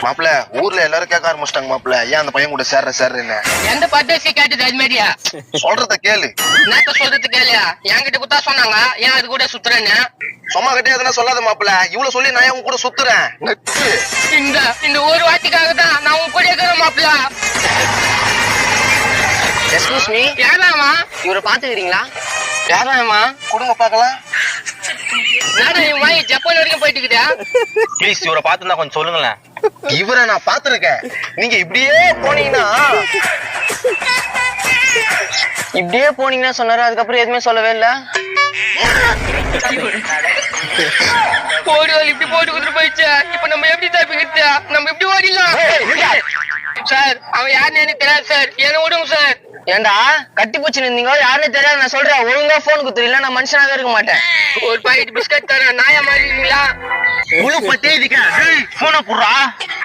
மாப்பிள ஊர்ல எல்லாரும் கேட்க ஆரம்பிச்சிட்டாங்க மாப்பிள, ஏன் அந்த பையன் கூட சேர்றேன்னு. எந்த பர்தேசி கேட்டது அது மாதிரியா? சொல்றத கேளு. நேத்து சொல்றது கேளியா? என்கிட்ட குத்தா சொன்னாங்க, ஏன் அது கூட சுத்துறேன்னு. சும்மா கிட்டே எதனா சொல்லாத மாப்பிள, இவ்வளவு சொல்லி நான் உன் கூட சுத்துறேன். இந்த இந்த ஒரு வாட்டிக்காக தான் நான் உன் கூட இருக்கிறேன் மாப்பிள. எக்ஸ்கியூஸ் மீ, யாராமா? இவரை பாத்துக்கிறீங்களா? யாராமா? குடும்ப பாக்கலாம். நானும் என் வாய் ஜப்பான் வரைக்கும் போயிட்டு இருக்குதா? ப்ளீஸ் இவரை பார்த்துருந்தா கொஞ்சம் சொல்லுங்களேன். இவரை நான் பாத்துருக்கேன். நீங்க இப்படியே போனீங்கன்னா இப்படியே போனீங்கன்னா சொன்னாரு, அதுக்கப்புறம் எதுவுமே சொல்லவே இல்ல. போடு இப்படி போட்டு கொடுத்துட்டு போயிடுச்சு. இப்ப நம்ம எப்படி தப்பிக்கிறது? நம்ம எப்படி ஓடிடலாம்? சார் அவன் யாருன்னு எனக்கு தெரியாது சார், என்ன விடுங்க சார். ஏண்டா கட்டி பூச்சி நின்றீங்க, யாருன்னு தெரியாது. நான் சொல்றேன், ஒழுங்கா போன் குத்துறீங்களா நான் மனுஷனாவே இருக்க மாட்டேன். ஒரு பாக்கெட் பிஸ்கட் தரேன், நாயா மாதிரி இருக்கீங்களா? முழு பட்டே இதுக்கா போன புடுறா.